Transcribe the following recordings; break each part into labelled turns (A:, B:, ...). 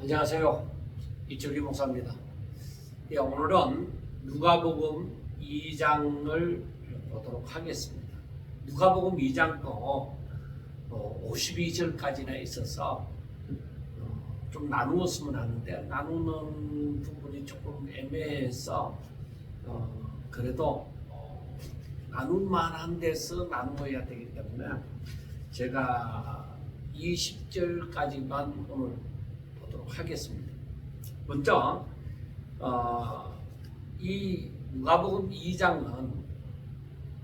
A: 안녕하세요. 이철기 목사입니다. 오늘은 누가복음 2장을 보도록 하겠습니다. 누가복음 2장 거 52절까지나 있어서 좀 나누었으면 하는데 나누는 부분이 조금 애매해서 그래도 나눌 만한 데서 나누어야 되기 때문에 제가 20절까지만 오늘 보도록 하겠습니다. 먼저 이 누가복음 2장은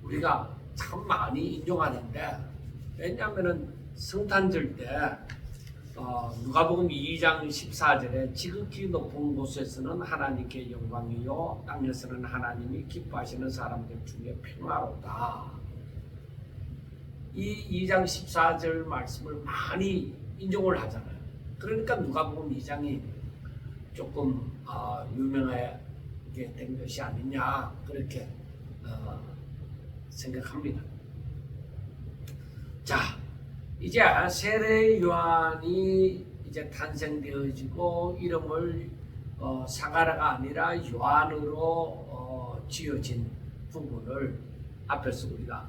A: 우리가 참 많이 인용하는데, 왜냐하면 성탄절 때 누가복음 2장 14절에 지극히 높은 곳에서는 하나님께 영광이요 땅에서는 하나님이 기뻐하시는 사람들 중에 평화로다. 이 2장 14절 말씀을 많이 인용을 하잖아요. 그러니까 누가복음 2장이 조금 유명하게 된 것이 아니냐, 그렇게 생각합니다. 자, 이제 세례 요한이 이제 탄생되어지고 이름을 사가랴가 아니라 요한으로 지어진 부분을 앞에서 우리가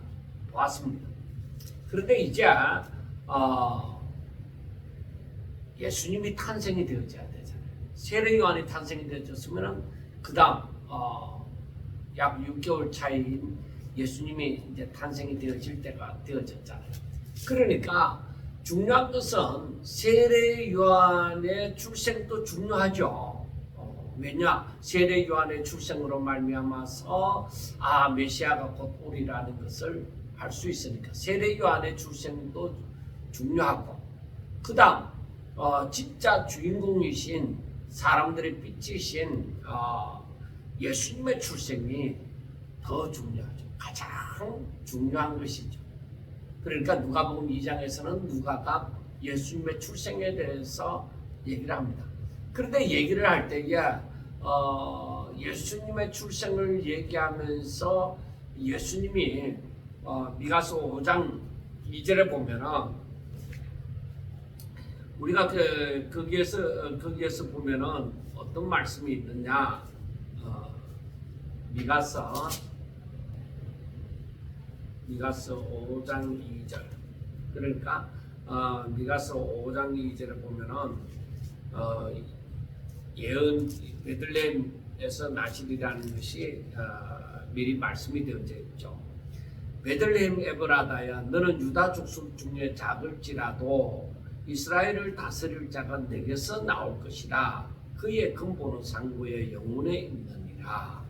A: 보았습니다. 그런데 이제 예수님이 탄생이 되어져야 되잖아요. 세례 요한이 탄생이 되어졌으면은 그 다음 약 6개월 차인 예수님이 이제 탄생이 되어질 때가 되어졌잖아요. 그러니까 중요한 것은 세례 요한의 출생도 중요하죠. 왜냐? 세례 요한의 출생으로 말미암아서 메시아가 곧 오리라는 것을 알 수 있으니까 세례 요한의 출생도 중요하고, 그 다음 진짜 주인공이신 사람들의 빛이신 예수님의 출생이 더 중요하죠. 가장 중요한 것이죠. 그러니까 누가복음 2장에서는 누가가 예수님의 출생에 대해서 얘기를 합니다. 그런데 얘기를 할 때에 예수님의 출생을 얘기하면서 예수님이 미가서 5장 2절에 보면은 우리가 거기에서 보면은 어떤 말씀이 있느냐, 미가서 5장 2절. 그러니까 미가서 5장 2절에 보면은 예언 베들레헴에서 나시리라는 것이 미리 말씀이 되어져 있죠. 베들레헴 에브라다야, 너는 유다 족속 중에 작을지라도 이스라엘을 다스릴 자가 내게서 나올 것이라. 그의 근본은 상고의 영혼에 있느니라.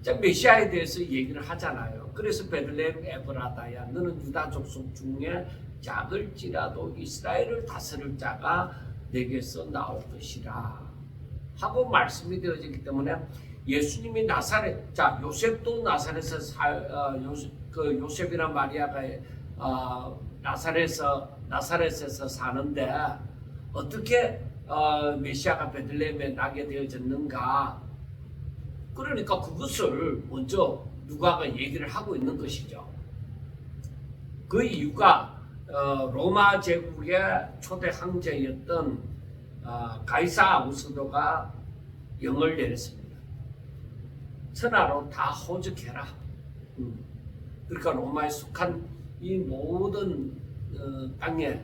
A: 자, 메시아에 대해서 얘기를 하잖아요. 그래서 베들레헴 에브라다야, 너는 유다 족속 중에 작을지라도 이스라엘을 다스릴 자가 내게서 나올 것이라 하고 말씀이 되어지기 때문에 예수님이 나사렛, 자, 요셉도 나사렛에서 요셉이나 마리아가 나사렛에서 사는데 어떻게 메시아가 베들레헴에 나게 되어졌는가? 그러니까 그것을 먼저 누가가 얘기를 하고 있는 것이죠. 그 이유가 로마 제국의 초대 황제였던 가이사 아구스도가 영을 내렸습니다. 천하로 다 호적해라. 그러니까 로마에 속한 이 모든 땅에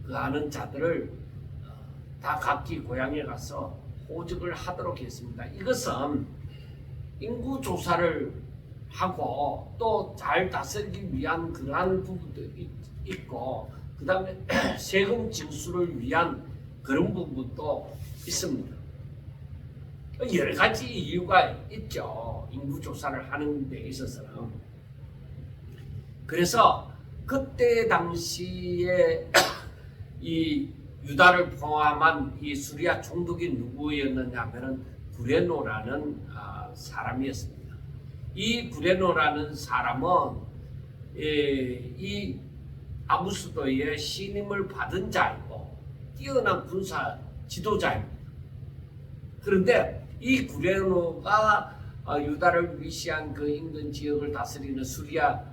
A: 그 아는 자들을 다 각기 고향에 가서 호적을 하도록 했습니다. 이것은 인구 조사를 하고 또 잘 다스리기 위한 그러한 부분도 있고, 그 다음에 세금 징수를 위한 그런 부분도 있습니다. 여러 가지 이유가 있죠. 인구 조사를 하는 데 있어서는. 그래서 그때 당시에 이 유다를 포함한 이 수리아 총독이 누구였느냐 하면은 구레노라는 사람이었습니다. 이 구레노라는 사람은 이 아구스도의 신임을 받은 자이고 뛰어난 군사 지도자입니다. 그런데 이 구레노가 유다를 위시한 그 인근 지역을 다스리는 수리아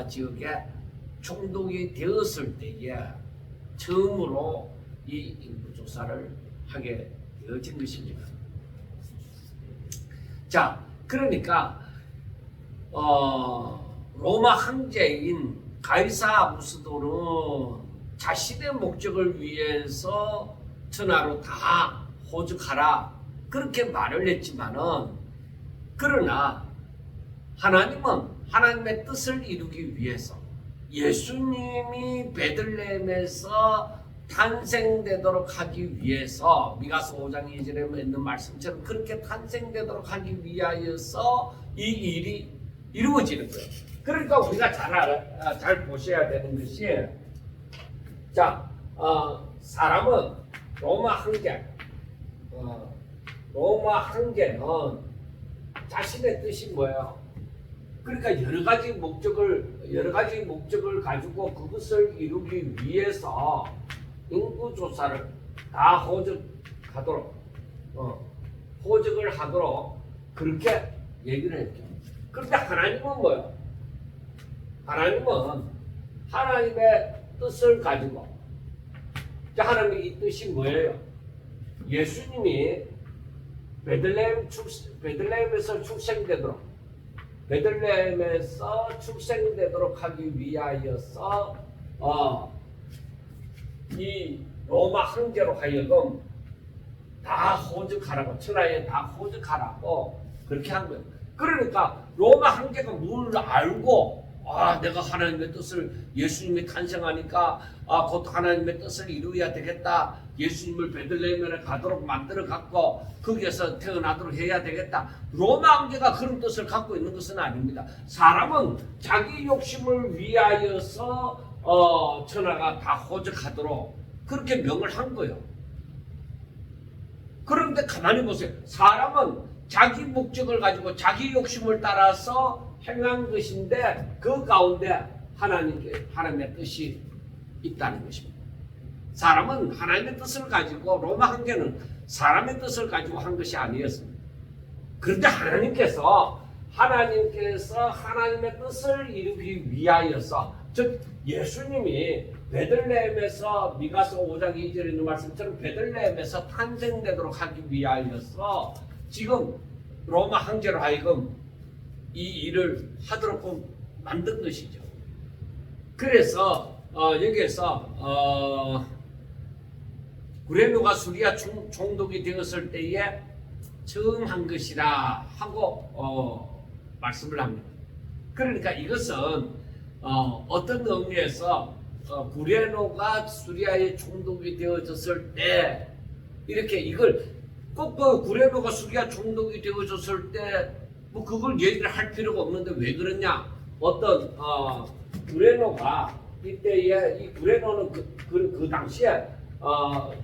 A: 지역에 총독이 되었을 때에 처음으로 이 인구조사를 하게 되어진 것입니다. 자, 그러니까 로마 황제인 가이사 아구스도는 자신의 목적을 위해서 천하로 다 호적하라 그렇게 말을 했지만은, 그러나 하나님은 하나님의 뜻을 이루기 위해서 예수님이 베들레헴에서 탄생되도록 하기 위해서, 미가서 5장 2절에 있는 말씀처럼 그렇게 탄생되도록 하기 위하여서 이 일이 이루어지는 거예요. 그러니까 우리가 잘 보셔야 되는 것이, 자, 사람은 로마 황제는 자신의 뜻이 뭐예요? 그러니까 여러 가지 목적을 가지고 그것을 이루기 위해서 인구 조사를 다 호적을 하도록 그렇게 얘기를 했죠. 그런데 하나님은 뭐예요? 하나님은 하나님의 뜻을 가지고, 하나님의 이 뜻이 뭐예요? 예수님이 베들레헴에서 출생되도록 하기 위하여서 이 로마 황제로 하여금 다 호적하라고, 천하에 다 호적하라고 그렇게 한 거예요. 그러니까 로마 황제가 뭘 알고, 내가 하나님의 뜻을, 예수님이 탄생하니까 곧 하나님의 뜻을 이루어야 되겠다, 예수님을 베들레헴에 가도록 만들어 갖고 거기에서 태어나도록 해야 되겠다, 로마 황제가 그런 뜻을 갖고 있는 것은 아닙니다. 사람은 자기 욕심을 위하여서 천하가 다 호적하도록 그렇게 명을 한 거예요. 그런데 가만히 보세요. 사람은 자기 목적을 가지고 자기 욕심을 따라서 행한 것인데, 그 가운데 하나님의 뜻이 있다는 것입니다. 사람은 하나님의 뜻을 가지고, 로마 황제는 사람의 뜻을 가지고 한 것이 아니었습니다. 그런데 하나님께서 하나님의 뜻을 이루기 위하여서, 즉 예수님이 베들레헴에서, 미가서 5장 2절에 있는 말씀처럼 베들레헴에서 탄생되도록 하기 위하여서 지금 로마 황제로 하여금 이 일을 하도록 만든 것이죠. 그래서 여기에서 구레노가 총독이 되었을 때에 처음 한 것이라 하고 말씀을 합니다. 그러니까 이것은 어떤 의미에서 구레노가 수리아의 총독이 되어졌을 때, 이렇게 이걸 꼭 구레노가 수리아 총독이 되어졌을 때 뭐 그걸 얘기를 할 필요가 없는데 왜 그러냐? 어떤 구레노가 이때에, 이 구레노는 그 당시에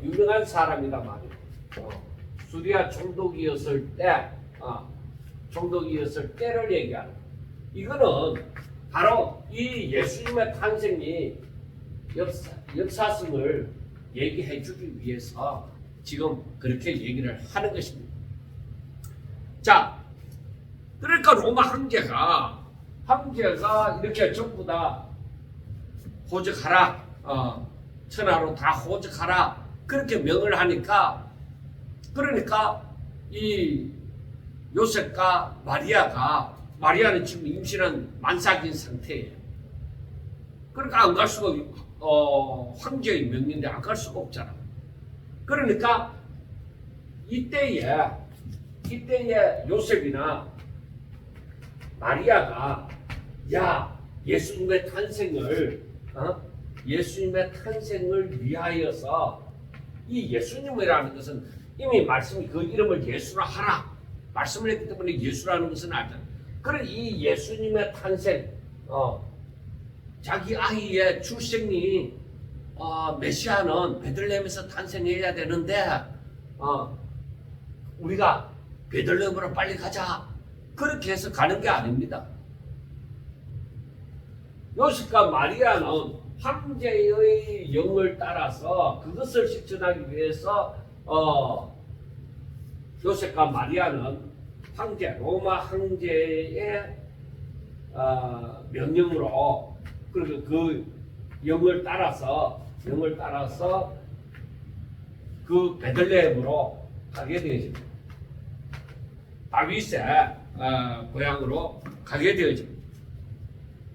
A: 유명한 사람이다 말이에요. 수리아 총독이었을 때를 얘기하는. 이거는 바로 이 예수님의 탄생이 역사성을 얘기해 주기 위해서 지금 그렇게 얘기를 하는 것입니다. 자, 그러니까 로마 황제가 이렇게 전부 다 호적하라, 천하로 다 호적하라 그렇게 명을 하니까, 그러니까 이 요셉과 마리아는 지금 임신한 만삭인 상태예요. 그러니까 안 갈 수가, 황제의 명령인데 안 갈 수가 없잖아. 그러니까 이때에 요셉이나 마리아가, 예수님의 탄생을 위하여서, 이 예수님이라는 것은 이미 그 이름을 예수라 하라 말씀을 했기 때문에 예수라는 것은 알잖아요. 그런 이 예수님의 탄생, 자기 아이의 출생이 메시아는 베들레헴에서 탄생해야 되는데 우리가 베들레헴으로 빨리 가자, 그렇게 해서 가는 게 아닙니다. 요셉과 마리아는 황제의 영을 따라서 그것을 실천하기 위해서 요셉과 마리아는 로마 황제의 명령으로, 그리고 그 영을 따라서 그 베들레헴으로 가게 되어집니다. 다윗의 고향으로 가게 되어집니다.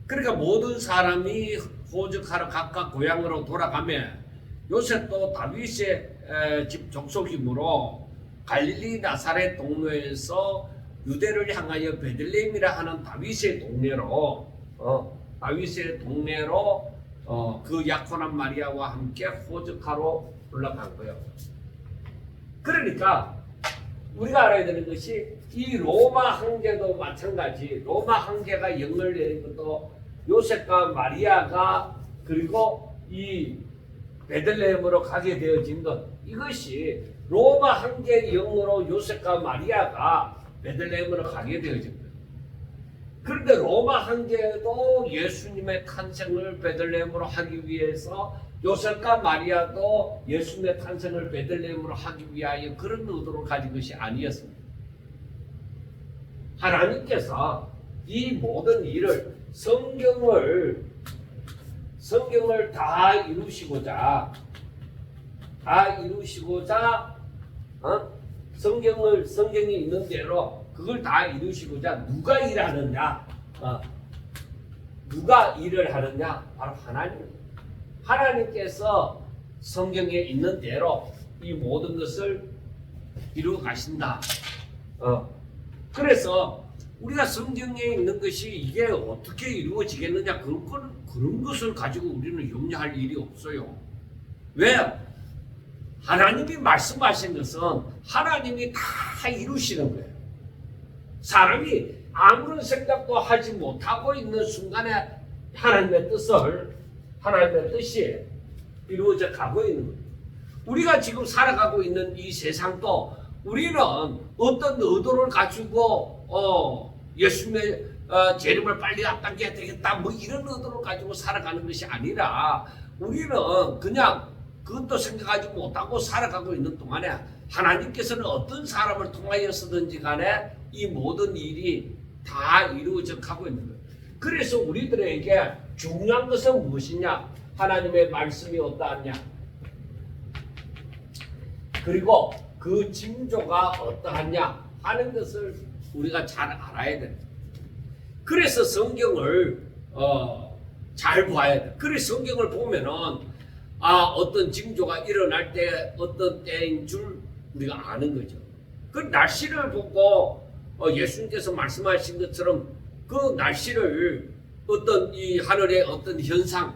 A: 그러니까 모든 사람이 호적하러 각각 고향으로 돌아가면 요셉도 다윗의 집 족속이므로 갈릴리 나사렛 동네에서 유대를 향하여 베들레헴이라 하는 다윗의 동네로 그 약혼한 마리아와 함께 호적하러 올라간 거예요. 그러니까 우리가 알아야 되는 것이 이 로마 황제도 마찬가지. 로마 황제가 영을 내린 것도 요셉과 마리아가 그리고 이 베들레헴으로 가게 되어진 것, 이것이 로마 황제의 영으로 요셉과 마리아가 베들레헴으로 가게 되어진 거예요. 그런데 로마 황제도 예수님의 탄생을 베들레헴으로 하기 위해서 요셉과 마리아도 예수님의 탄생을 베들레헴으로 하기 위하여 그런 의도를 가진 것이 아니었습니다. 하나님께서 이 모든 일을 성경을 다 이루시고자 성경이 있는 대로 그걸 다 이루시고자 누가 일하느냐? 누가 일을 하느냐? 바로 하나님. 하나님께서 성경에 있는 대로 이 모든 것을 이루어 가신다. 그래서 우리가 성경에 있는 것이 이게 어떻게 이루어지겠느냐, 그런 것을 가지고 우리는 염려할 일이 없어요. 왜요? 하나님이 말씀하신 것은 하나님이 다 이루시는 거예요. 사람이 아무런 생각도 하지 못하고 있는 순간에 하나님의 뜻이 이루어져 가고 있는 거예요. 우리가 지금 살아가고 있는 이 세상도 우리는 어떤 의도를 가지고 예수님의 재림을 빨리 앞당겨야 되겠다 뭐 이런 의도를 가지고 살아가는 것이 아니라 우리는 그냥 그것도 생각하지 못하고 살아가고 있는 동안에 하나님께서는 어떤 사람을 통하여서든지 간에 이 모든 일이 다 이루어져 가고 있는 거예요. 그래서 우리들에게 중요한 것은 무엇이냐? 하나님의 말씀이 어떠하냐? 그리고 그 징조가 어떠하냐 하는 것을 우리가 잘 알아야 돼. 그래서 성경을 잘 봐야 돼. 그래서 성경을 보면은 어떤 징조가 일어날 때 어떤 때인 줄 우리가 아는 거죠. 그 날씨를 보고 예수님께서 말씀하신 것처럼 그 날씨를 어떤 이 하늘의 어떤 현상을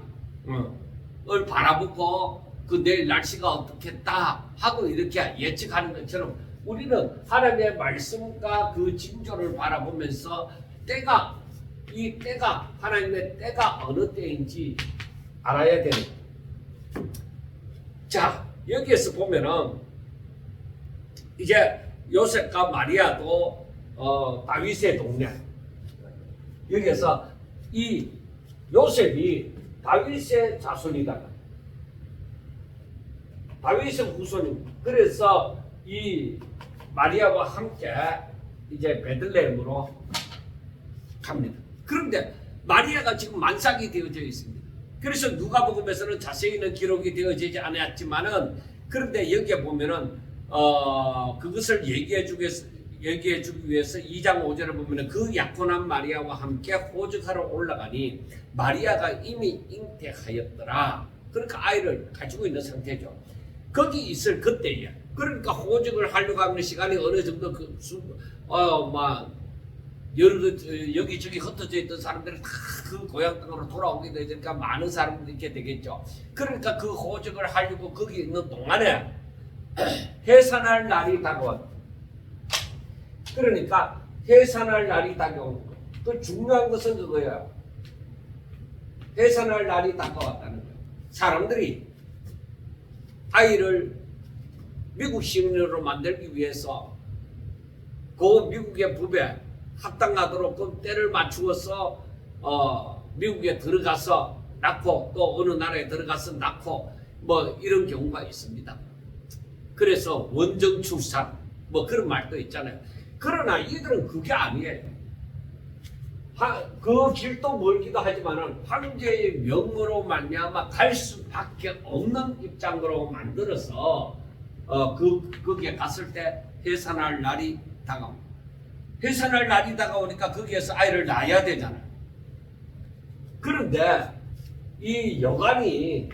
A: 바라보고 그 내일 날씨가 어떻겠다 하고 이렇게 예측하는 것처럼 우리는 하나님의 말씀과 그 징조를 바라보면서 이 때가 하나님의 때가 어느 때인지 알아야 되는 거예요. 자, 여기에서 보면은 이제 요셉과 마리아도 다윗의 동네. 여기에서 이 요셉이 다윗의 자손이다. 다윗의 후손입니다. 그래서 이 마리아와 함께 이제 베들레헴으로 갑니다. 그런데 마리아가 지금 만삭이 되어져 있습니다. 그래서 누가복음에서는 자세히는 기록이 되어지지 않았지만은 그런데 여기에 보면은 그것을 얘기해 주기 위해서 2장 5절에 보면은 그 약혼한 마리아와 함께 호적하러 올라가니 마리아가 이미 잉태하였더라. 그러니까 아이를 가지고 있는 상태죠. 거기 있을 그때에 그러니까 호적을 하려고 하는 시간이 어느 정도 여기저기 흩어져 있던 사람들이 다 그 고향 땅으로 돌아오게 되니까 많은 사람들이 있게 되겠죠. 그러니까 그 호적을 하려고 거기 있는 동안에 해산할 날이 다가왔다. 그러니까 해산할 날이 다가온 거. 그 중요한 것은 그거예요. 해산할 날이 다가왔다는 거예요. 사람들이 아이를 미국 시민으로 만들기 위해서 그 미국의 법에 합당하도록 그 때를 맞추어서 미국에 들어가서 낳고 또 어느 나라에 들어가서 낳고 뭐 이런 경우가 있습니다. 그래서 원정 출산 뭐 그런 말도 있잖아요. 그러나 이들은 그게 아니에요. 그 길도 멀기도 하지만은 황제의 명으로 말미암아 갈 수밖에 없는 입장으로 만들어서 거기에 갔을 때 해산할 날이 다가옵니다. 해산할 날이 다가오니까 거기에서 아이를 낳아야 되잖아요. 그런데 이 여관이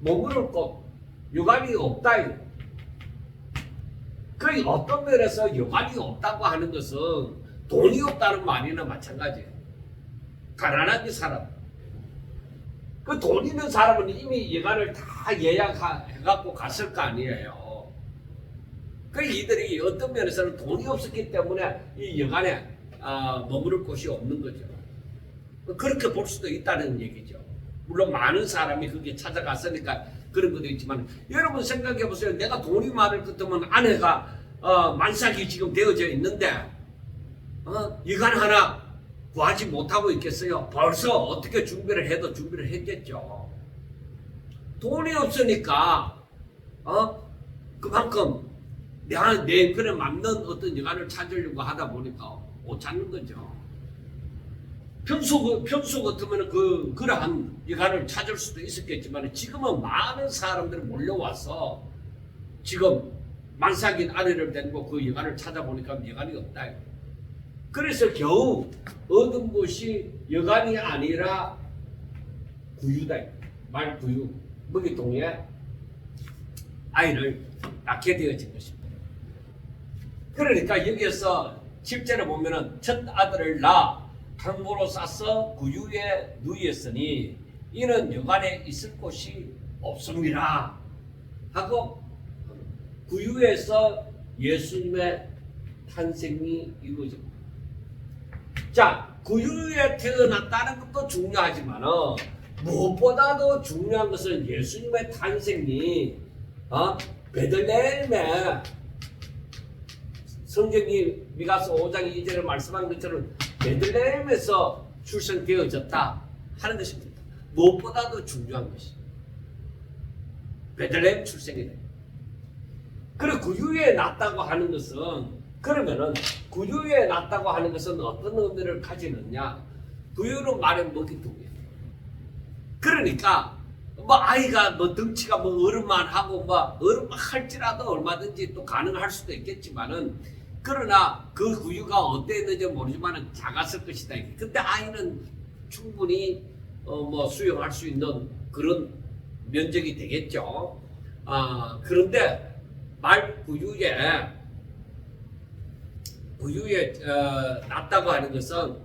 A: 머무를 곳, 여관이 없다. 그 어떤 면에서 여관이 없다고 하는 것은 돈이 없다는 말이나 마찬가지예요. 가난하게 살아. 그 돈 있는 사람은 이미 여관을 다 예약해갖고 갔을 거 아니에요. 그 이들이 어떤 면에서는 돈이 없었기 때문에 이 여관에 머무를 곳이 없는 거죠. 그렇게 볼 수도 있다는 얘기죠. 물론 많은 사람이 거기에 찾아갔으니까 그런 것도 있지만, 여러분 생각해 보세요. 내가 돈이 많을 것 같으면 아내가 만삭이 지금 되어져 있는데 여관 하나 구하지 못하고 있겠어요? 벌써 어떻게 준비를 해도 준비를 했겠죠. 돈이 없으니까 그만큼 내 그에 맞는 어떤 여관을 찾으려고 하다 보니까 못 찾는 거죠. 평소 같으면 그러한 여관을 찾을 수도 있었겠지만, 지금은 많은 사람들이 몰려와서 지금 만삭인 아내를 데리고 그 여관을 찾아보니까 여관이 없다. 그래서 겨우 얻은 것이 여관이 아니라 구유다. 말구유, 먹이통에 아이를 낳게 되어진 것입니다. 그러니까 여기에서 7절에 보면은 첫 아들을 낳아 탕모로 싸서 구유에 누이었으니 이는 여관에 있을 곳이 없습니다 하고, 구유에서 예수님의 탄생이 이루어집니다. 자, 구유에 태어났다는 것도 중요하지만 무엇보다도 중요한 것은 예수님의 탄생이 베들레헴에, 성경이 미가서 5장 2절에 말씀한 것처럼 베들레헴에서 출생되어졌다 하는 것입니다. 무엇보다도 중요한 것입니다. 베들레헴 출생이네. 그리고 구유에 낳았다고 하는 것은, 그러면은 구유에 낳았다고 하는 것은 어떤 의미를 가지느냐? 구유는 말은 먹이통이에요. 그러니까 아이가 덩치가 어른만 할지라도 얼마든지 또 가능할 수도 있겠지만은, 그러나 그 구유가 어땠는지 모르지만은 작았을 것이다. 근데 아이는 충분히 수용할 수 있는 그런 면적이 되겠죠. 그런데 말 구유에 낳았다고 하는 것은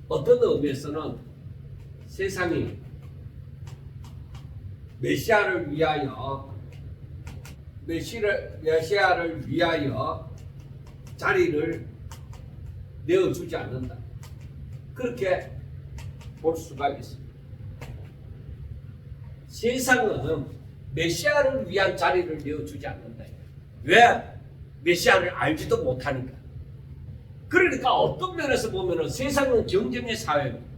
A: 어떤 의미에서는 세상이 메시아를 위하여 자리를 내어주지 않는다. 그렇게 볼 수가 있습니다. 세상은 메시아를 위한 자리를 내어주지 않는다. 왜? 메시아를 알지도 못하니까. 그러니까 어떤 면에서 보면 세상은 경쟁의 사회입니다.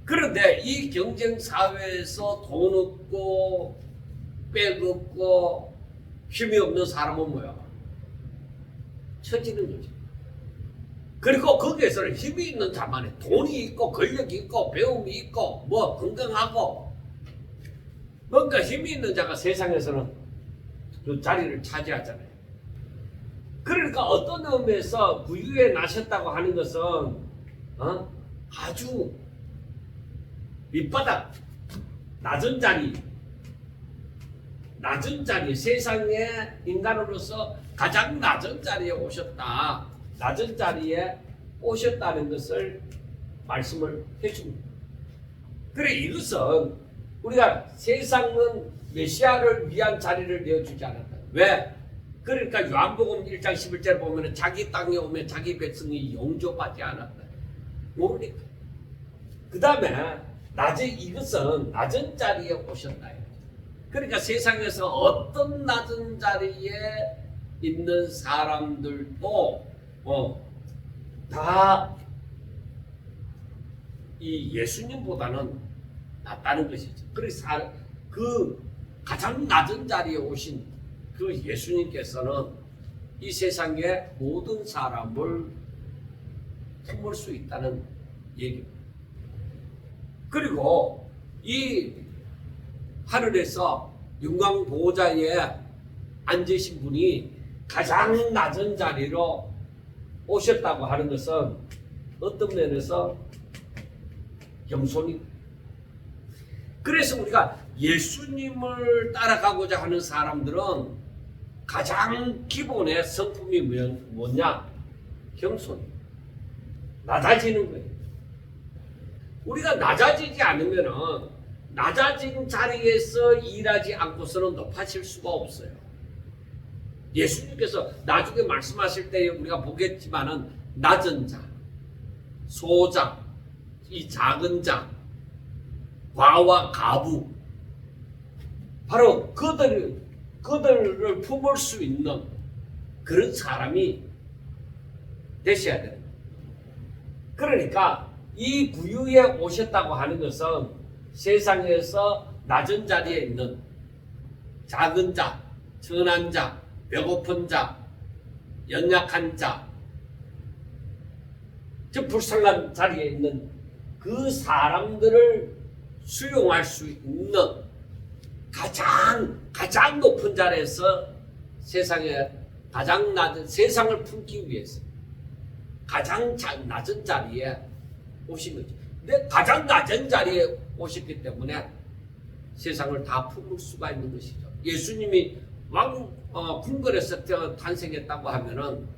A: 그런데 이 경쟁 사회에서 돈 없고 빽 없고 힘이 없는 사람은 뭐야? 처지는 거죠. 그리고 거기에서는 힘이 있는 자만이, 돈이 있고 권력이 있고 배움이 있고 건강하고 뭔가 힘이 있는 자가 세상에서는 그 자리를 차지하잖아요. 그러니까 어떤 의미에서 구유에 나셨다고 하는 것은 아주 밑바닥, 낮은 자리, 세상의 인간으로서 가장 낮은 자리에 오셨다. 낮은 자리에 오셨다는 것을 말씀을 해줍니다. 그래, 이것은 우리가 세상은 메시아를 위한 자리를 내어주지 않았다. 왜? 그러니까 요한복음 1장 11절에 보면 자기 땅에 오면 자기 백성이 용접하지 않았다. 모르니까. 그 다음에 이것은 낮은 자리에 오셨다. 그러니까 세상에서 어떤 낮은 자리에 있는 사람들도 다 이 예수님보다는 낫다는 것이죠. 그래서 그 가장 낮은 자리에 오신 그 예수님께서는 이 세상의 모든 사람을 품을 수 있다는 얘기입니다. 그리고 이 하늘에서 영광 보호자에 앉으신 분이 가장 낮은 자리로 오셨다고 하는 것은 어떤 면에서 겸손이. 그래서 우리가 예수님을 따라가고자 하는 사람들은 가장 기본의 성품이 뭐냐? 겸손. 낮아지는 거예요. 우리가 낮아지지 않으면은 낮아진 자리에서 일하지 않고서는 높아질 수가 없어요. 예수님께서 나중에 말씀하실 때 우리가 보겠지만은 낮은 자, 소자, 이 작은 자, 과와 가부, 바로 그들을 품을 수 있는 그런 사람이 되셔야 돼요. 그러니까 이 구유에 오셨다고 하는 것은 세상에서 낮은 자리에 있는 작은 자, 천한 자, 배고픈 자, 연약한 자, 즉 불쌍한 자리에 있는 그 사람들을 수용할 수 있는 가장 높은 자리에서 세상에 가장 낮은 세상을 품기 위해서 가장 낮은 자리에 오신 거죠. 근데 가장 낮은 자리에 오셨기 때문에 세상을 다 품을 수가 있는 것이죠. 예수님이 궁궐에서 탄생했다고 하면은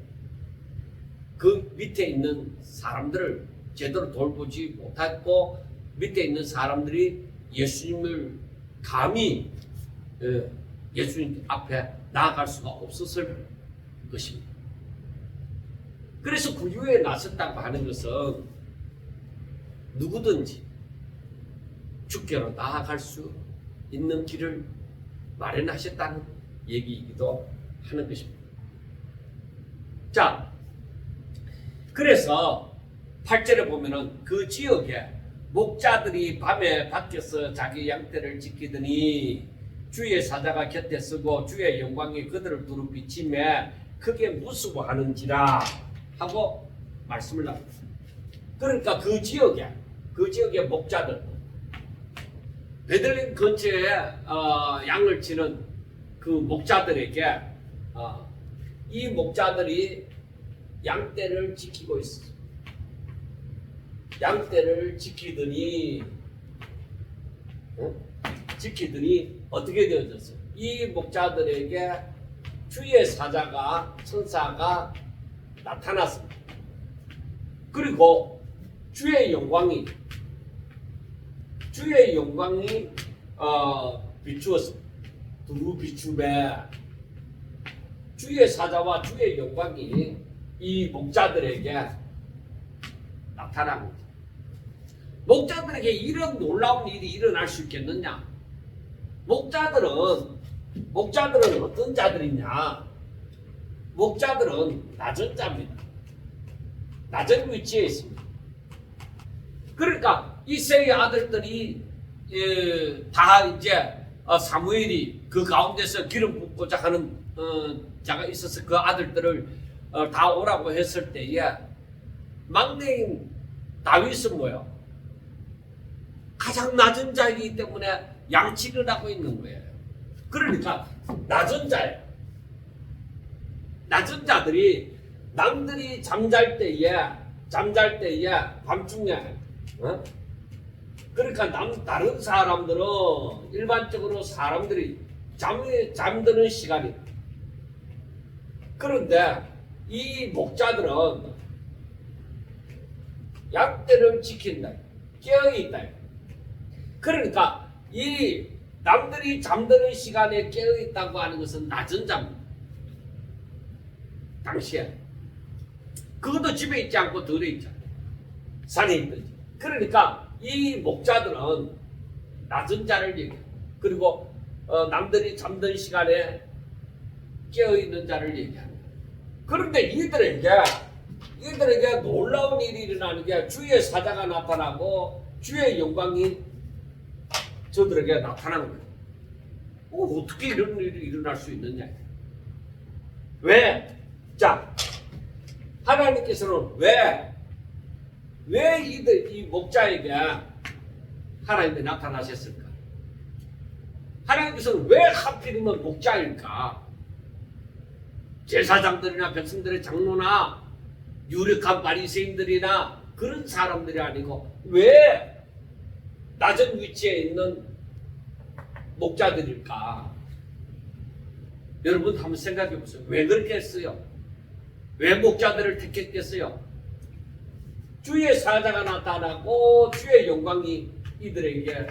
A: 그 밑에 있는 사람들을 제대로 돌보지 못했고 밑에 있는 사람들이 예수님을 감히 예수님 앞에 나아갈 수가 없었을 것입니다. 그래서 구유에 나섰다고 하는 것은 누구든지 주께로 나아갈 수 있는 길을 마련하셨다는 얘기이기도 하는 것입니다. 자, 그래서 8절에 보면은 그 지역에 목자들이 밤에 밖에서 자기 양떼를 지키더니 주의 사자가 곁에 서고 주의 영광이 그들을 두루 비치매 크게 무수하는지라 하고 말씀을 합니다. 그러니까 그 지역의 목자들, 베들레헴 근처에 양을 치는 그 목자들에게 이 목자들이 양떼를 지키고 있어. 양떼를 지키더니 어떻게 되어졌어요? 이 목자들에게 주의 천사가 나타났습니다. 그리고 주의 영광이 비추었습니다. 두루 비추매 주의 사자와 주의 영광이 이 목자들에게 나타납니다. 목자들에게 이런 놀라운 일이 일어날 수 있겠느냐? 목자들은 어떤 자들이냐? 목자들은 낮은 자입니다. 낮은 위치에 있습니다. 그러니까 이새의 아들들이 다 이제 사무엘이 그 가운데서 기름 붓고자 하는 자가 있어서 그 아들들을 다 오라고 했을 때에 막내인 다윗은 뭐예요? 가장 낮은 자이기 때문에 양치를 하고 있는 거예요. 그러니까 낮은 자예요. 낮은 자들이 남들이 잠잘 때에 밤중에 그러니까 다른 사람들은 일반적으로 사람들이 잠드는 시간이다. 그런데 이 목자들은 양떼를 지킨다. 깨어있다. 그러니까 이 남들이 잠드는 시간에 깨어있다고 하는 것은 낮은 자입니다. 당시에. 그것도 집에 있지 않고 들에 있잖아요. 산에 있든지. 그러니까 이 목자들은 낮은 자를 얘기해요. 그리고 남들이 잠든 시간에 깨어있는 자를 얘기합니다. 그런데 이들에게 놀라운 일이 일어나는 게 주의 사자가 나타나고 주의 영광이 저들에게 나타나는 거예요. 어떻게 이런 일이 일어날 수 있느냐? 왜? 자, 하나님께서는 왜 이 목자에게 하나님이 나타나셨을까? 하나님께서는 왜 하필이면 목자일까? 제사장들이나 백성들의 장로나 유력한 바리새인들이나 그런 사람들이 아니고 왜 낮은 위치에 있는 목자들일까? 여러분 한번 생각해 보세요. 왜 그렇게 했어요? 왜 목자들을 택했겠어요? 주의 사자가 나타나고 주의 영광이 이들에게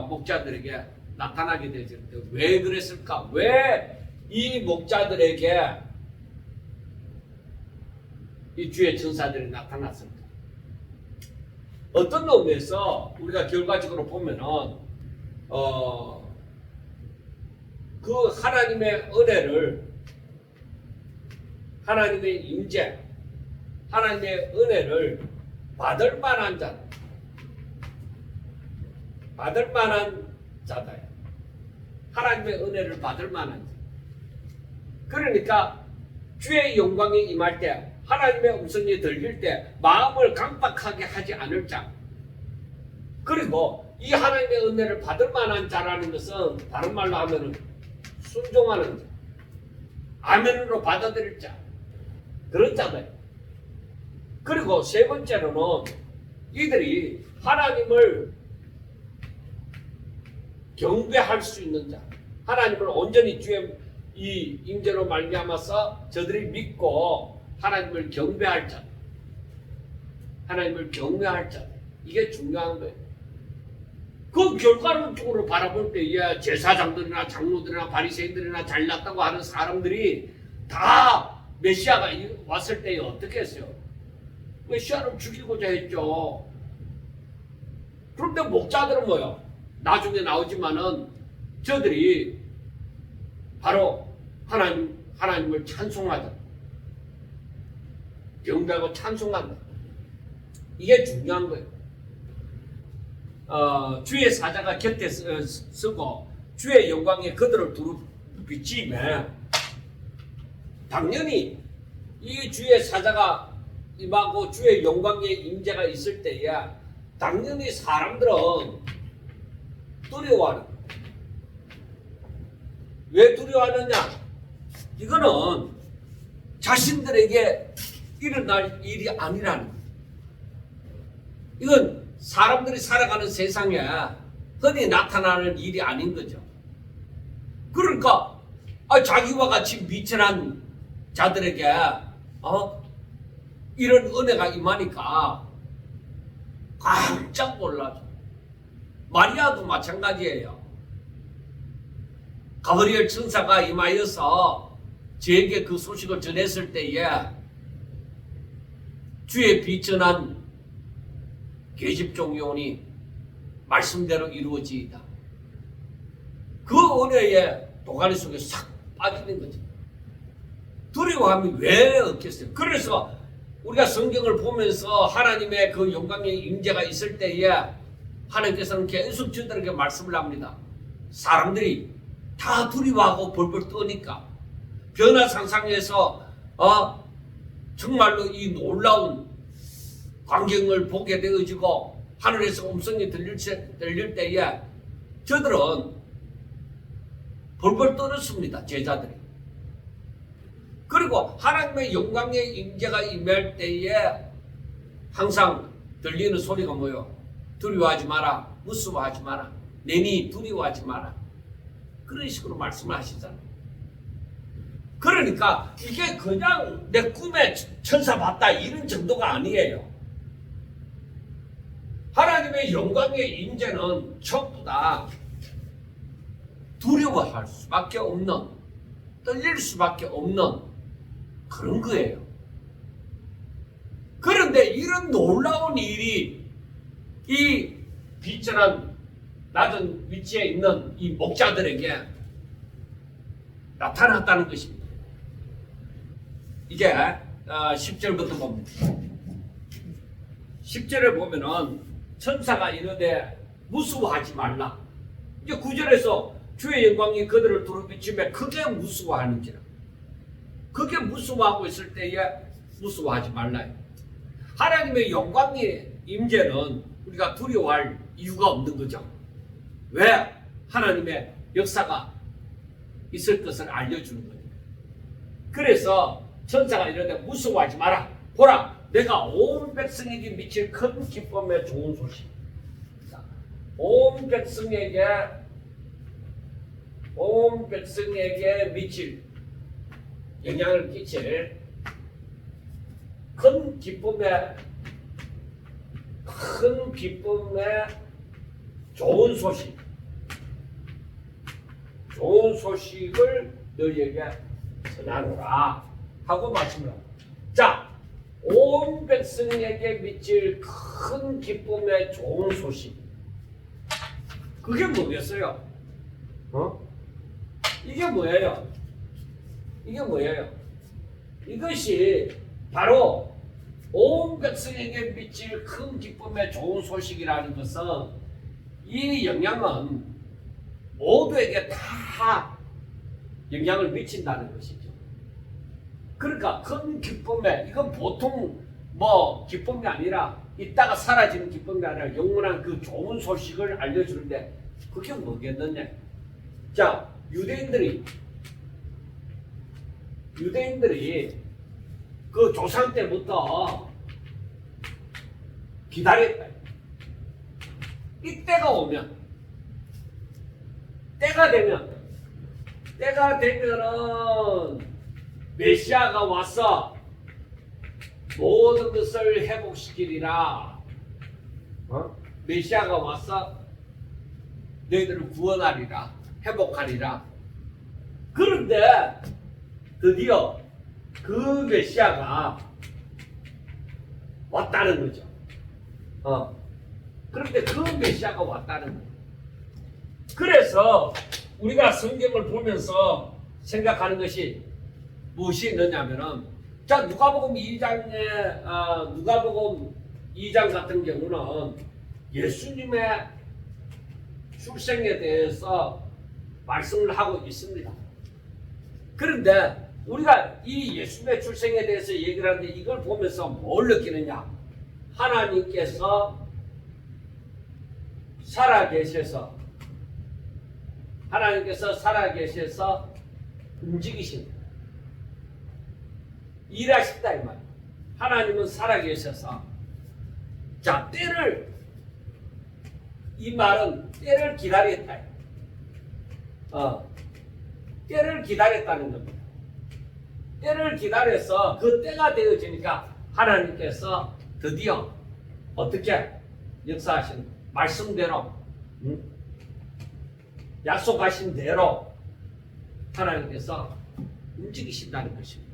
A: 목자들에게 나타나게 되죠. 왜 그랬을까? 왜 이 목자들에게 이 주의 천사들이 나타났을까? 어떤 의미에서 우리가 결과적으로 보면은 그 하나님의 은혜를, 하나님의 임재, 하나님의 은혜를 받을 만한 자, 받을 만한 자다. 하나님의 은혜를 받을 만한 자. 그러니까 주의 영광이 임할 때, 하나님의 음성이 들릴 때 마음을 강박하게 하지 않을 자. 그리고 이 하나님의 은혜를 받을 만한 자라는 것은 다른 말로 하면은 순종하는 자, 아멘으로 받아들일 자, 그런 자다. 그리고 세 번째로는 이들이 하나님을 경배할 수 있는 자, 하나님을 온전히 주의 이 임재로 말미암아서 저들이 믿고 하나님을 경배할 자, 하나님을 경외할 자, 이게 중요한 거예요. 그 결과론적으로 바라볼 때에 제사장들이나 장로들이나 바리새인들이나 잘났다고 하는 사람들이 다 메시아가 왔을 때에 어떻게 했어요? 메시아를 죽이고자 했죠. 그런데 목자들은 뭐요? 나중에 나오지만은 저들이 바로 하나님을 찬송하자, 경배하고 찬송한다. 이게 중요한 거예요. 주의 사자가 곁에 서고 주의 영광에 그들을 두루 비치매 당연히 이 주의 사자가 임하고 주의 영광의 임재가 있을 때에 당연히 사람들은 두려워하는 거예요. 왜 두려워하느냐? 이거는 자신들에게 일어날 일이 아니라는 거예요. 이건 사람들이 살아가는 세상에 흔히 나타나는 일이 아닌 거죠. 그러니까 자기와 같이 미천한 자들에게 이런 은혜가 임하니까 깜짝 놀라죠. 마리아도 마찬가지예요. 가브리엘 천사가 임하여서 저에게 그 소식을 전했을 때에 주의 비천한 계집종이오니 말씀대로 이루어지이다. 그 은혜의 도가니 속에 싹 빠지는 거죠. 두려워함이 왜 없겠어요? 그래서 우리가 성경을 보면서 하나님의 그 영광의 임재가 있을 때에 하나님께서는 계속 저들에게 말씀을 합니다. 사람들이 다 두려워하고 벌벌 떠니까 변화 상상에서 정말로 이 놀라운 광경을 보게 되어지고 하늘에서 음성이 들릴 때에 저들은 벌벌 떨었습니다. 제자들이. 그리고 하나님의 영광의 임재가 임할 때에 항상 들리는 소리가 뭐예요? 두려워하지 마라, 무서워하지 마라, 내니 두려워하지 마라. 그런 식으로 말씀을 하시잖아요. 그러니까 이게 그냥 내 꿈에 천사 봤다 이런 정도가 아니에요. 하나님의 영광의 임재는 전부 다 두려워할 수밖에 없는, 떨릴 수밖에 없는 그런 거예요. 그런데 이런 놀라운 일이 이 비천한 낮은 위치에 있는 이 목자들에게 나타났다는 것입니다. 이게 10절부터 봅니다. 10절에 보면은 천사가 이르되 무서워하지 말라. 이제 9절에서 주의 영광이 그들을 두루 비추며 그게 무서워하는지라. 그게 무서워하고 있을 때에 무서워하지 말라. 하나님의 영광의 임재는 우리가 두려워할 이유가 없는 거죠. 왜? 하나님의 역사가 있을 것을 알려주는 거예요. 그래서 천사가 이러되 무서워하지 마라. 보라, 내가 온 백성에게 미칠 큰 기쁨의 좋은 소식. 온 백성에게 미칠 영향을 끼칠 큰 기쁨의 좋은 소식을 너희에게 전하노라 하고 말씀을 합니다. 자, 온 백성에게 미칠 큰 기쁨의 좋은 소식. 그게 뭐겠어요? 이게 뭐예요? 이것이 바로 온 백성에게 미칠 큰 기쁨의 좋은 소식이라는 것은 이 영향은 모두에게 다 영향을 미친다는 것이죠. 그러니까 큰 기쁨에, 이건 보통 기쁨이 아니라 이따가 사라지는 기쁨이 아니라 영원한 그 좋은 소식을 알려주는데 그게 뭐겠느냐. 자, 유대인들이 그 조상 때부터 기다렸다. 이때가 오면, 때가 되면은 메시아가 와서 모든 것을 회복시키리라. 메시아가 와서 너희들을 구원하리라, 회복하리라. 그런데 드디어 그 메시아가 왔다는 거죠. 그런데 그 메시아가 왔다는 거예요. 그래서 우리가 성경을 보면서 생각하는 것이 무엇이 있느냐면은, 자, 누가복음 2장 같은 경우는 예수님의 출생에 대해서 말씀을 하고 있습니다. 그런데 우리가 이 예수님의 출생에 대해서 얘기를 하는데 이걸 보면서 뭘 느끼느냐? 하나님께서 살아계셔서 움직이신다. 일하신다 이 말이에요. 하나님은 살아계셔서, 자, 이 말은 때를 기다렸다. 때를 기다렸다는 겁니다. 때를 기다려서 그 때가 되어지니까 하나님께서 드디어 어떻게 역사하신 말씀대로, 약속하신 대로 하나님께서 움직이신다는 것입니다.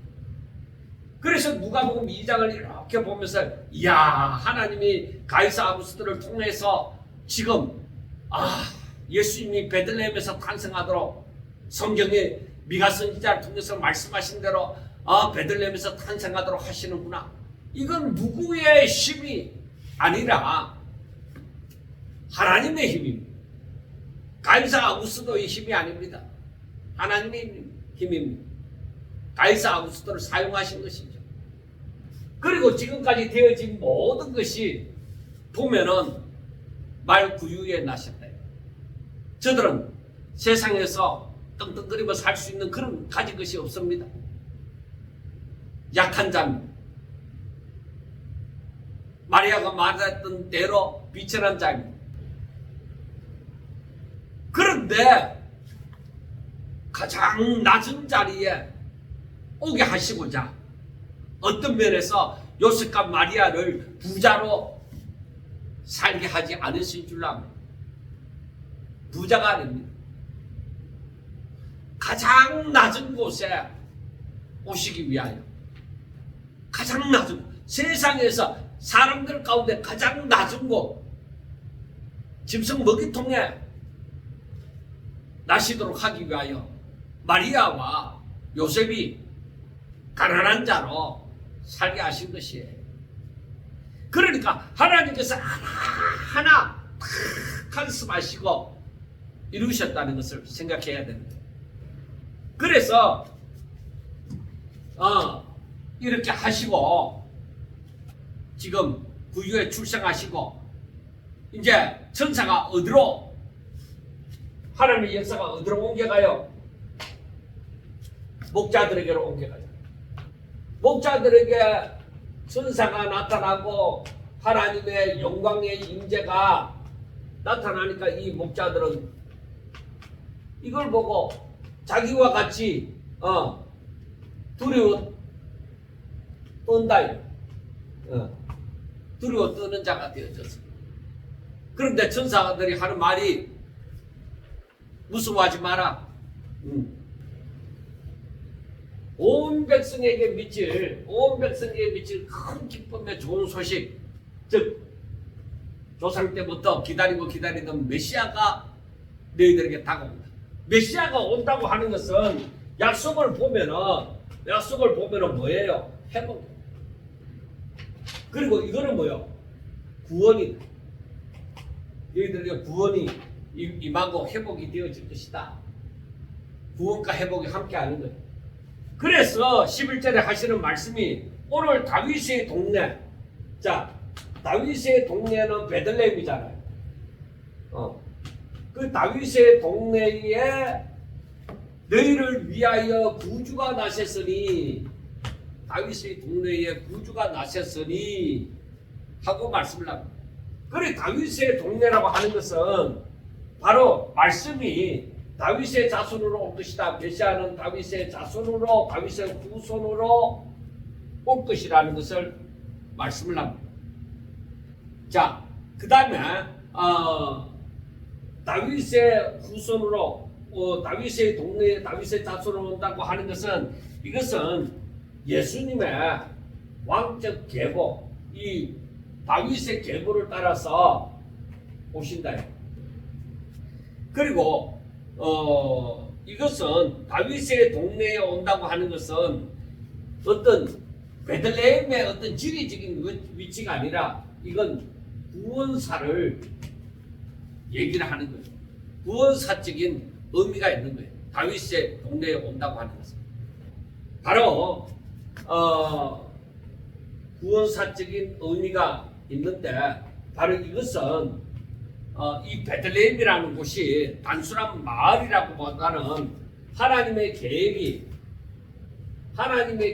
A: 그래서 누가복음 2장을 이렇게 보면서, 이야, 하나님이 가이사 아구스토를 통해서 지금 예수님이 베들레헴에서 탄생하도록 성경에 미가 선지자를 통해서 말씀하신 대로 베들레헴에서 탄생하도록 하시는구나. 이건 누구의 힘이 아니라 하나님의 힘입니다. 가이사 아구스토의 힘이 아닙니다. 하나님의 힘입니다. 가이사 아구스토를 사용하신 것이죠. 그리고 지금까지 되어진 모든 것이 보면은 말 구유에 나셨다. 저들은 세상에서 떵떵거리며 살 수 있는 그런 가진 것이 없습니다. 약한 자입니다. 마리아가 말했던 대로 비천한 자입니다. 그런데 가장 낮은 자리에 오게 하시고자 어떤 면에서 요셉과 마리아를 부자로 살게 하지 않으신 줄 압니다. 부자가 아닙니다. 가장 낮은 곳에 오시기 위하여, 가장 낮은 세상에서 사람들 가운데 가장 낮은 곳, 짐승 먹이통에 나시도록 하기 위하여 마리아와 요셉이 가난한 자로 살게 하신 것이에요. 그러니까 하나님께서 하나하나 말씀하시고 이루셨다는 것을 생각해야 됩니다. 그래서 이렇게 하시고 지금 구유에 출생하시고 이제 천사가 어디로, 하나님의 역사가 어디로 옮겨가요? 목자들에게로 옮겨가자. 목자들에게 천사가 나타나고 하나님의 영광의 임재가 나타나니까 이 목자들은 이걸 보고 자기와 같이 두려워 떤다. 두려워 떠는 자가 되어졌어. 그런데 천사들이 하는 말이 무서워하지 마라. 온 백성에게 미칠 큰 기쁨의 좋은 소식, 즉 조상 때부터 기다리던 메시아가 너희들에게 다가온다. 메시아가 온다고 하는 것은 약속을 보면은 뭐예요? 회복. 그리고 이거는 뭐요? 구원이다. 너희들에게 구원이 임하고 회복이 되어질 것이다. 구원과 회복이 함께하는 거예요. 그래서 11절에 하시는 말씀이 오늘 다윗의 동네. 자, 다윗의 동네는 베들레헴이잖아요. 그 다윗의 동네에 너희를 위하여 구주가 나셨으니, 다윗의 동네에 구주가 나셨으니 하고 말씀을 합니다. 그래, 다윗의 동네라고 하는 것은 바로 말씀이 다윗의 자손으로 올 것이다. 메시아는 다윗의 자손으로, 다윗의 후손으로 올 것이라는 것을 말씀을 합니다. 자, 그 다음에 다윗의 후손으로, 다윗의 동네에 다윗의 자손으로 온다고 하는 것은, 이것은 예수님의 왕적 계보, 이 다윗의 계보를 따라서 오신다. 그리고 이것은 다윗의 동네에 온다고 하는 것은 어떤 베들레헴의 어떤 지리적인 위치가 아니라 이건 구원사를 얘기를 하는 거예요. 구원사적인 의미가 있는 거예요. 다윗의 동네에 온다고 하는 것은 바로 구원사적인 의미가 있는데, 바로 이것은 이 베들레헴이라는 곳이 단순한 마을이라고 보다는 하나님의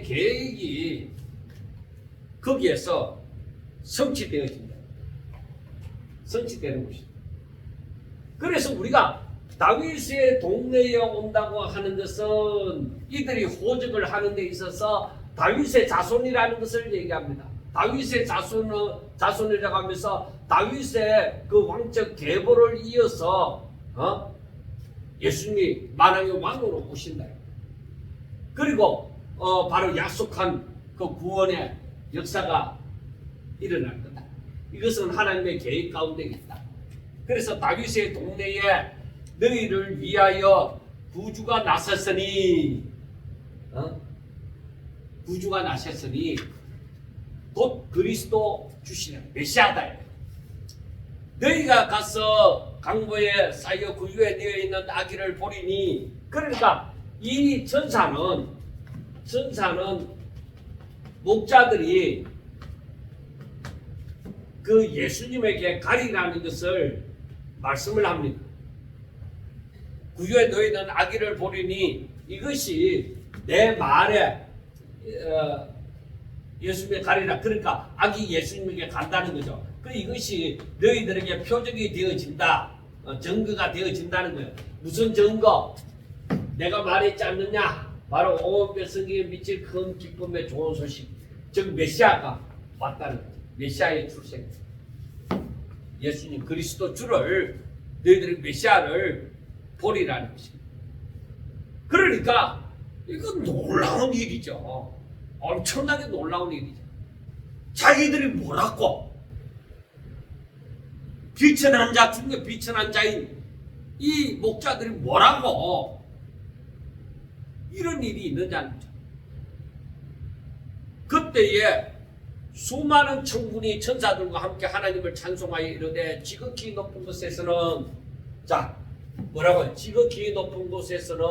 A: 계획이 거기에서 성취되어진다. 성취되는 곳이다. 그래서 우리가 다윗의 동네에 온다고 하는 것은 이들이 호적을 하는 데 있어서 다윗의 자손이라는 것을 얘기합니다. 다윗의 자손이라고 하면서 다윗의 그 왕적 계보를 이어서 예수님이 만왕의 왕으로 오신다. 그리고 바로 약속한 그 구원의 역사가 일어날 거다. 이것은 하나님의 계획 가운데 있다. 그래서 다윗의 동네에 너희를 위하여 구주가 나섰으니, 구주가 나셨으니 곧 그리스도 주시는 메시아다. 너희가 가서 강보에 쌓여 구유에 되어 있는 아기를 보리니, 그러니까 이 천사는 목자들이 그 예수님에게 가리라는 것을 말씀을 합니다. 구유에 놓여 있는 아기를 보리니, 이것이 내 말에 예수님의 가리라. 그러니까 아기 예수님에게 간다는 거죠. 이것이 너희들에게 표적이 되어진다. 증거가 되어진다는 거예요. 무슨 증거? 내가 말했지 않느냐? 바로 온 백성에게 미칠 큰 기쁨의 좋은 소식. 즉 메시아가 왔다는 거죠. 메시아의 출생. 예수님 그리스도 주를, 너희들의 메시아를 보리라는 것입니다. 그러니까 이건 놀라운 일이죠. 엄청나게 놀라운 일이죠. 자기들이 뭐라고? 비천한 자 중에 비천한 자인 이 목자들이 뭐라고 이런 일이 있느냐는 거죠. 그때에 수많은 천군이 천사들과 함께 하나님을 찬송하여 이르되, 지극히 높은 곳에서는, 자 뭐라고요? 지극히 높은 곳에서는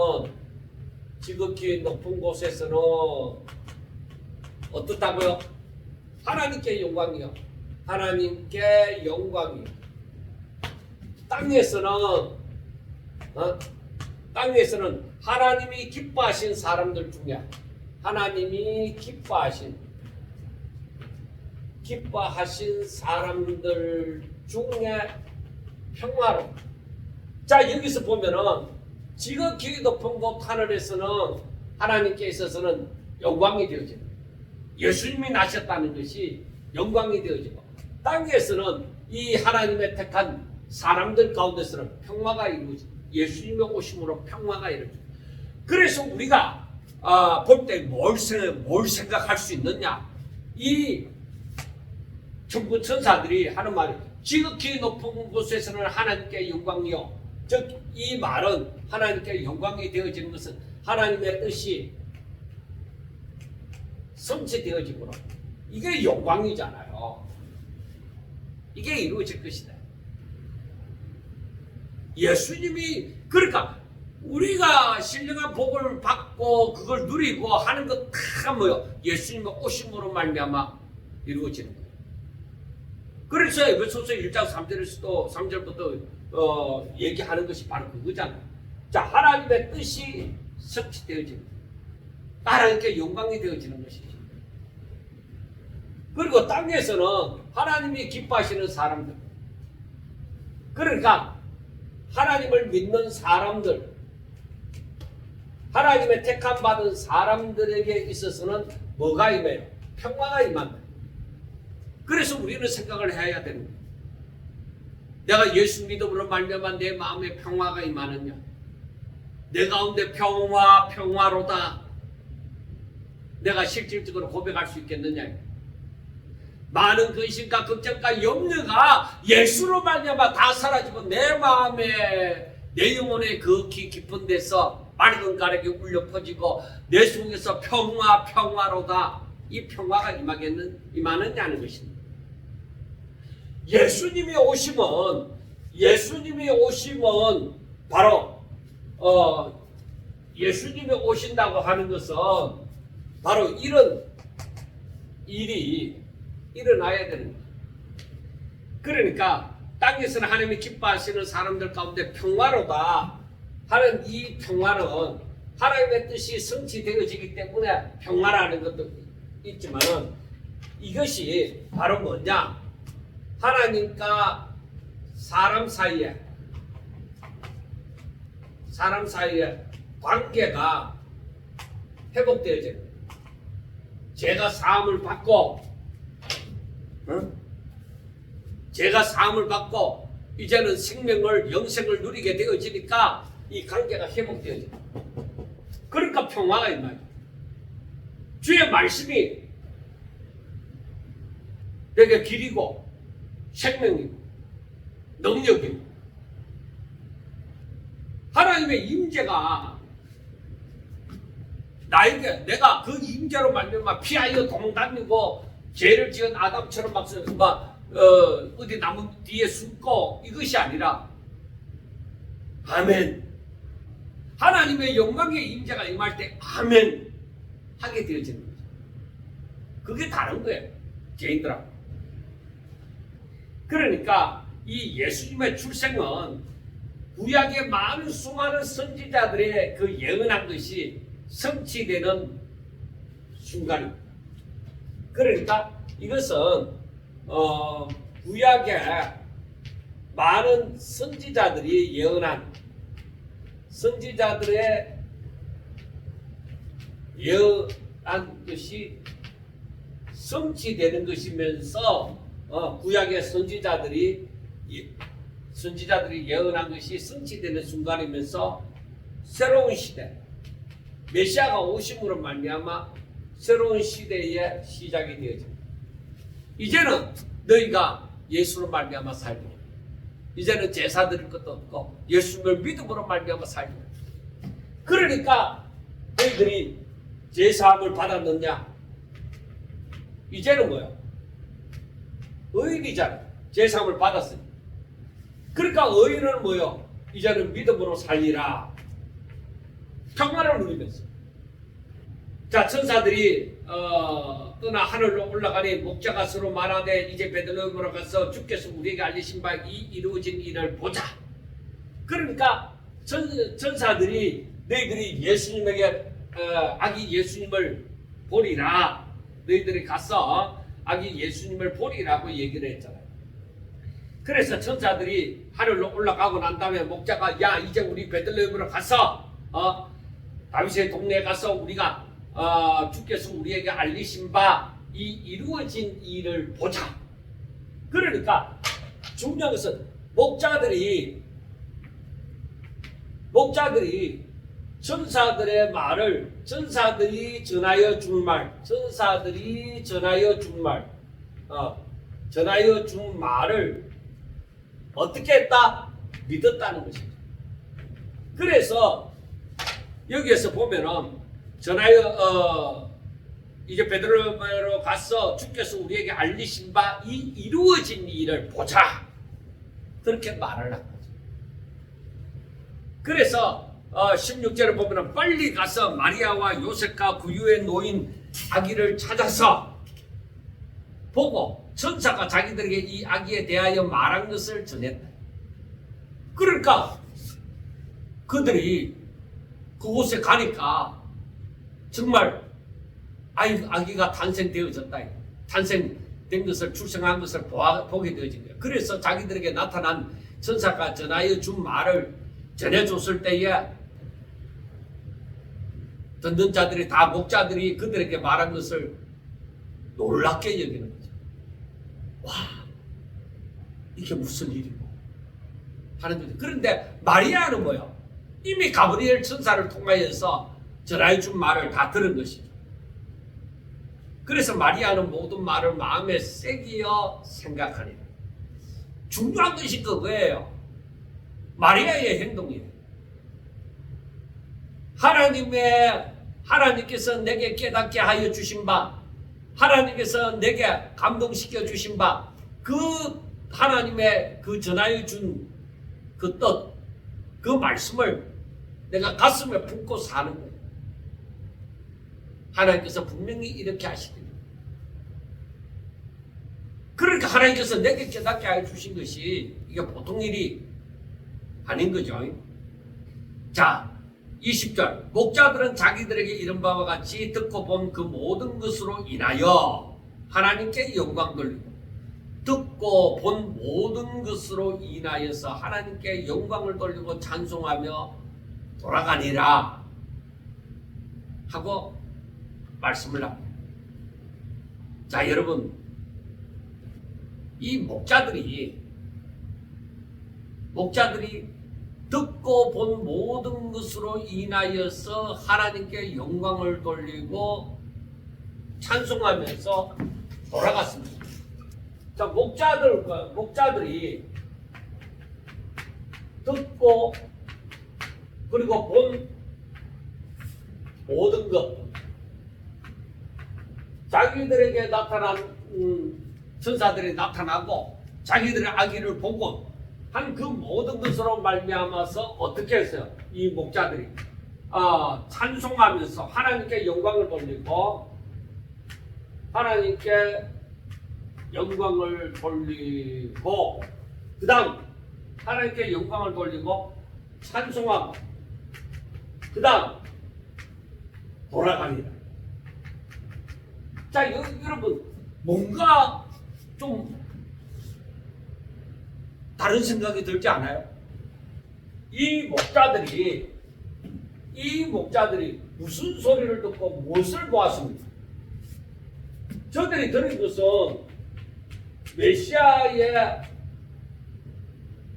A: 어떻다고요? 하나님께 영광이요. 하나님께 영광이요. 땅에서는 하나님이 기뻐하신 사람들 중에 하나님이 기뻐하신 사람들 중에 평화로. 자, 여기서 보면은 지극히 높은 곳 하늘에서는 하나님께 있어서는 영광이 되어지는, 예수님이 나셨다는 것이 영광이 되어지고, 땅에서는 이 하나님의 택한 사람들 가운데서는 평화가 이루어지고, 예수님의 오심으로 평화가 이루어지고. 그래서 우리가 볼 때 뭘 생각할 수 있느냐? 이 천군 천사들이 하는 말이 지극히 높은 곳에서는 하나님께 영광이요. 즉 이 말은 하나님께 영광이 되어지는 것은 하나님의 뜻이 성취되어지므로 이게 영광이잖아요. 이게 이루어질 것이다. 예수님이, 그러니까 우리가 신령한 복을 받고 그걸 누리고 하는 것 다 뭐요? 예수님의 오심으로 말미암아 이루어지는 거예요. 그래서 에베소서 1장 3절부터 얘기하는 것이 바로 그거잖아요. 자, 하나님의 뜻이 성취되어지는, 하나님께 영광이 되어지는 것이죠. 그리고 땅에서는 하나님이 기뻐하시는 사람들, 그러니까 하나님을 믿는 사람들, 하나님의 택함 받은 사람들에게 있어서는 뭐가 임해요? 평화가 임한다. 그래서 우리는 생각을 해야 되는 거예요. 내가 예수 믿음으로 말미암아 내 마음에 평화가 임하느냐? 내 가운데 평화로다. 내가 실질적으로 고백할 수 있겠느냐? 많은 근심과 걱정과 염려가 예수로 말미암아 다 사라지고 내 마음에, 내 영혼의 그 깊은 데서 맑은 가락이 울려 퍼지고 내 속에서 평화로다. 이 평화가 임하느냐는 것입니다. 예수님이 오심은 바로 예수님이 오신다고 하는 것은 바로 이런 일이 일어나야 되는 거예요. 그러니까 땅에서는 하나님이 기뻐하시는 사람들 가운데 평화로다 하는 이 평화는 하나님의 뜻이 성취되어지기 때문에 평화라는 것도 있지만, 이것이 바로 뭐냐? 하나님과 사람 사이에 관계가 회복되어져요. 제가 사함을 받고 이제는 생명을, 영생을 누리게 되어지니까 이 관계가 회복되어져요. 그러니까 평화가 임해요. 주의 말씀이 내게 길이고 생명이고 능력이고, 하나님의 임재가 나에게, 내가 그 임재로 말미암아 피하여 도망다니고 죄를 지은 아담처럼 어디 나무 뒤에 숨고 이것이 아니라, 아멘, 하나님의 영광의 임재가 임할 때 아멘 하게 되어지는 거죠. 그게 다른 거예요, 개인들하고. 그러니까 이 예수님의 출생은 구약의 많은 수많은 선지자들의 그 예언한 것이 성취되는 순간입니다. 그러니까 이것은 구약의 많은 선지자들이 예언한, 선지자들의 예언한 것이 성취되는 것이면서 구약의 선지자들이 예언한 것이 성취되는 순간이면서 새로운 시대, 메시아가 오심으로 말미암아 새로운 시대의 시작이 되어집니다. 이제는 너희가 예수로 말미암아 살고, 이제는 제사 드릴 것도 없고 예수님을 믿음으로 말미암아 살고. 그러니까 너희들이 제사함을 받았느냐? 이제는 뭐요? 의인이잖아. 제사함을 받았으니. 그러니까 의인은 뭐요? 이제는 믿음으로 살리라. 평화를 누리면서. 자, 천사들이 떠나 하늘로 올라가니 목자가 서로 말하되 이제 베들레헴으로 가서 주께서 우리에게 알리신 바 이 이루어진 일을 보자. 그러니까 천사들이 너희들이 예수님에게 아기 예수님을 보리라. 너희들이 가서 아기 예수님을 보리라고 얘기를 했잖아요. 그래서 천사들이 하늘로 올라가고 난 다음에 목자가 야 이제 우리 베들레헴으로 가서 다윗의 동네에 가서 우리가 주께서 우리에게 알리신 바 이 이루어진 일을 보자. 그러니까 중요한 것은 목자들이 천사들의 말을 천사들이 전하여 준 말을 어떻게 했다? 믿었다는 것이죠. 그래서 여기에서 보면은 이제 베드로로 가서 주께서 우리에게 알리신 바 이 이루어진 일을 보자. 그렇게 말을 한 거죠. 그래서 16절을 보면은 빨리 가서 마리아와 요셉과 구유에 놓인 아기를 찾아서 보고 천사가 자기들에게 이 아기에 대하여 말한 것을 전했다. 그러니까 그들이 그곳에 가니까 정말 아기가 탄생되어졌다. 탄생된 것을 출생한 것을 보게 되어진 거예요. 그래서 자기들에게 나타난 천사가 전하여 준 말을 전해줬을 때에 듣는 자들이 다 목자들이 그들에게 말한 것을 놀랍게 여기는 거죠. 와, 이게 무슨 일이고 하는 거죠. 그런데 마리아는 뭐요? 이미 가브리엘 천사를 통하여서 전하여 준 말을 다 들은 것이죠. 그래서 마리아는 모든 말을 마음에 새기어 생각하니라. 중요한 것이 그거예요. 마리아의 행동이에요. 하나님께서 내게 깨닫게 하여 주신 바, 하나님께서 내게 감동시켜 주신 바, 그 하나님의 그 전하여 준 그 뜻, 그 말씀을 내가 가슴에 품고 사는 거예요. 하나님께서 분명히 이렇게 하시거든요. 그러니까 하나님께서 내게 깨닫게 하여 주신 것이 이게 보통 일이 아닌 거죠. 자, 20절. 목자들은 자기들에게 이른 바와 같이 듣고 본 그 모든 것으로 인하여 하나님께 영광 돌리고, 듣고 본 모든 것으로 인하여서 하나님께 영광을 돌리고 찬송하며 돌아가니라 하고 말씀을 합니다. 자, 여러분, 이 목자들이 듣고 본 모든 것으로 인하여서 하나님께 영광을 돌리고 찬송하면서 돌아갔습니다. 자, 목자들이 듣고 그리고 본 모든 것, 자기들에게 나타난 천사들이 나타나고 자기들의 아기를 보고 한 그 모든 것으로 말미암아서 어떻게 했어요? 이 목자들이 찬송하면서 하나님께 영광을 돌리고 그 다음 하나님께 영광을 돌리고 찬송하고 그 다음 돌아갑니다. 자, 여러분, 뭔가 좀 다른 생각이 들지 않아요? 이 목자들이 무슨 소리를 듣고 무엇을 보았습니까? 저들이 들은 것은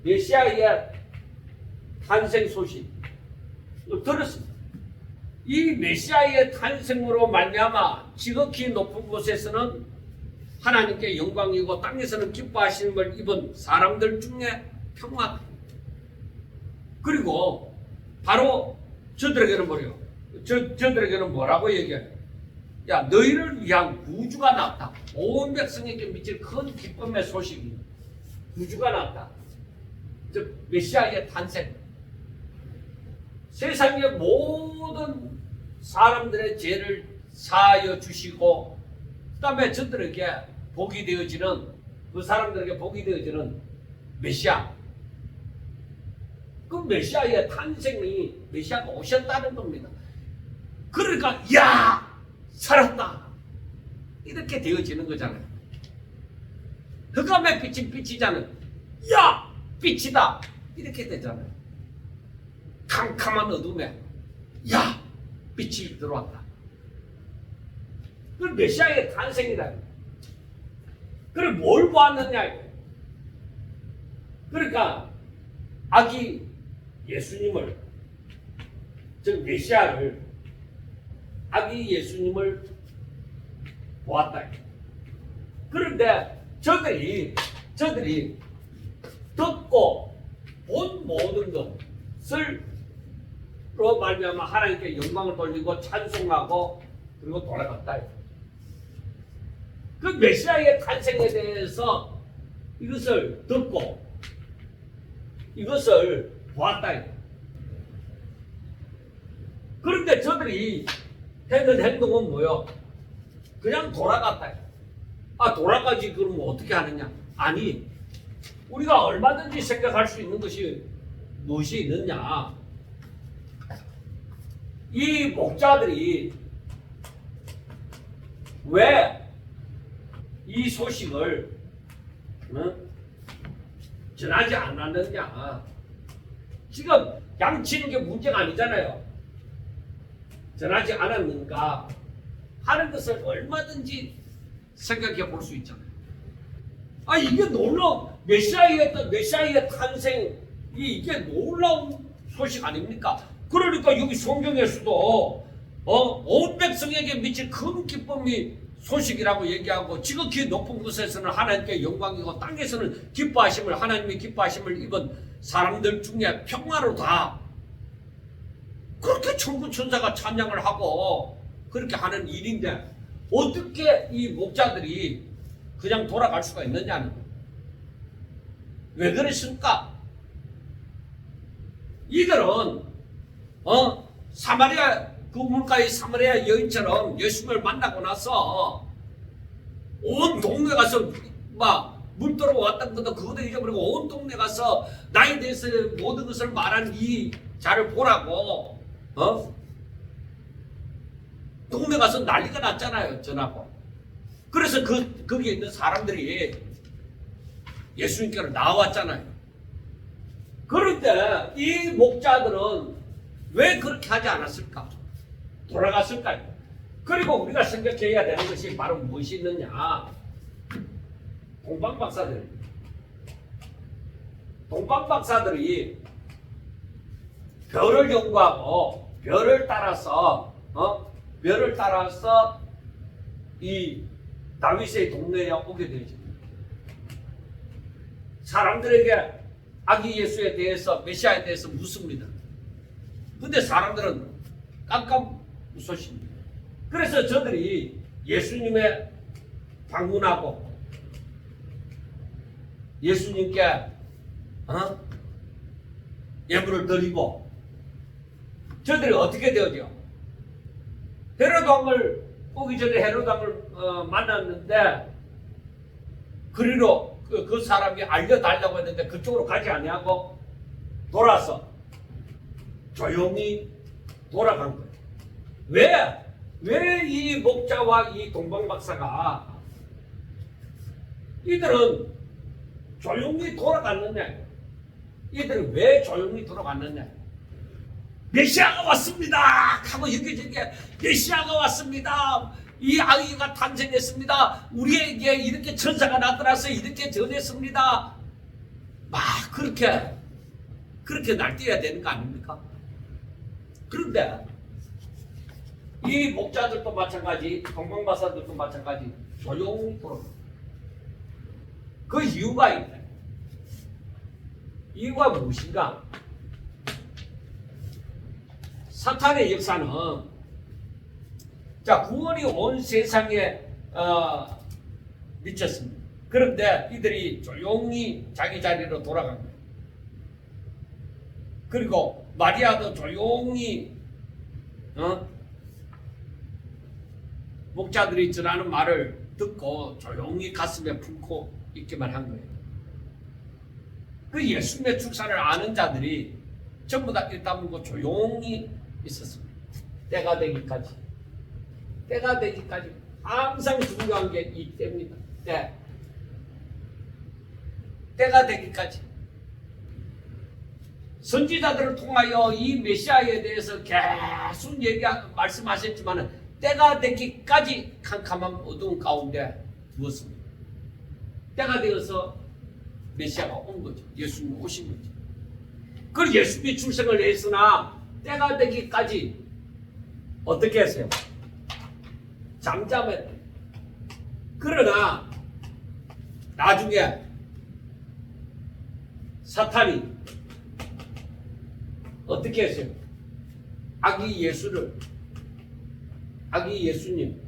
A: 메시아의 탄생 소식을 들었습니다. 이 메시아의 탄생으로 말미암아 지극히 높은 곳에서는 하나님께 영광이고 땅에서는 기뻐하심을 입은 사람들 중에 평화. 그리고 바로 저들에게는 뭐래요? 저들에게는 뭐라고 얘기해요? 야, 너희를 위한 구주가 났다. 온 백성에게 미칠 큰 기쁨의 소식이 구주가 났다. 즉 메시아의 탄생. 세상의 모든 사람들의 죄를 사하여 주시고 그 다음에 저들에게 복이 되어지는, 그 사람들에게 복이 되어지는 메시아, 그 메시아의 탄생이 메시아가 오셨다는 겁니다. 그러니까 야 살았다 이렇게 되어지는 거잖아요. 흑암의 빛이 빛이잖아요. 야 빛이다 이렇게 되잖아요. 캄캄한 어둠에 야 빛이 들어왔다. 그 메시아의 탄생이다. 그래 뭘 보았느냐. 그러니까 아기 예수님을, 즉 메시아를, 아기 예수님을 보았다. 그런데 저들이 듣고 본 모든 것을로 말미암아 하나님께 영광을 돌리고 찬송하고 그리고 돌아갔다. 그 메시아의 탄생에 대해서 이것을 듣고 이것을 보았다. 그런데 저들이 했는 행동은 뭐요? 그냥 돌아갔다. 아 돌아가지 그러면 어떻게 하느냐? 아니 우리가 얼마든지 생각할 수 있는 것이 무엇이 있느냐? 이 목자들이 왜 이 소식을 전하지 않았느냐? 지금 양치는 게 문제가 아니잖아요. 전하지 않았는가 하는 것을 얼마든지 생각해 볼 수 있잖아요. 아 이게 놀라운 메시아의 탄생이 이게 놀라운 소식 아닙니까? 그러니까 여기 성경에서도 온 백성에게 미칠 큰 기쁨이 소식이라고 얘기하고 지극히 높은 곳에서는 하나님께 영광이고 땅에서는 기뻐하심을 하나님의 기뻐하심을 입은 사람들 중에 평화로다. 그렇게 천군 천사가 찬양을 하고 그렇게 하는 일인데 어떻게 이 목자들이 그냥 돌아갈 수가 있느냐는 거예요. 왜 그랬을까? 이들은 사마리아 그 물가의 사마리아 여인처럼 예수님을 만나고 나서 온 동네 가서 막 물 떠러 왔던 것도 그것도 잊어버리고 온 동네 가서 나에 대해서 모든 것을 말한 이 자를 보라고 동네 가서 난리가 났잖아요. 전하고. 그래서 거기에 있는 사람들이 예수님께로 나왔잖아요. 그런데 이 목자들은 왜 그렇게 하지 않았을까? 돌아갔을까요? 그리고 우리가 생각해야 되는 것이 바로 무엇이 있느냐? 동방박사들이 별을 연구하고 별을 따라서 이 다윗의 동네에 오게 되죠. 사람들에게 아기 예수에 대해서 메시아에 대해서 묻습니다. 근데 사람들은 깜깜무소십니다. 그래서 저들이 예수님의 방문하고 예수님께 예물을 드리고 저들이 어떻게 되었죠? 헤롯 왕을 오기 전에 헤롯 왕을 만났는데 그리로 그 사람이 알려달라고 했는데 그쪽으로 가지 아니하고 돌아서 조용히 돌아간 거예요. 왜 이 목자와 이 동방박사가 이들은 조용히 돌아갔느냐? 이들은 왜 조용히 돌아갔느냐? 메시아가 왔습니다! 하고 여기저기 메시아가 왔습니다! 이 아기가 탄생했습니다! 우리에게 이렇게 천사가 나타나서 이렇게 전했습니다! 막 그렇게 날뛰어야 되는 거 아닙니까? 그런데 이 목자들도 마찬가지, 동방박사들도 마찬가지 조용히 돌아갑니다. 그 이유가 있다. 이유가 무엇인가? 사탄의 역사는 구원이 온 세상에 미쳤습니다. 그런데 이들이 조용히 자기 자리로 돌아간 거예요. 그리고 마리아도 조용히 목자들이 전하는 말을 듣고 조용히 가슴에 품고 있기만 한 거예요. 그 예수님의 출산을 아는 자들이 전부 다 일 다물고 조용히 있었습니다. 때가 되기까지. 때가 되기까지 항상 중요한 게 이 때입니다. 때. 때가 되기까지. 선지자들을 통하여 이 메시아에 대해서 계속 말씀하셨지만 때가 되기까지 캄캄한 어두운 가운데 두었습니다. 때가 되어서 메시아가 온 거죠. 예수님이 오신 거죠. 그리고 예수님이 출생을 했으나 때가 되기까지 어떻게 했어요? 잠잠했대. 그러나 나중에 사탄이 어떻게 했어요? 아기 예수님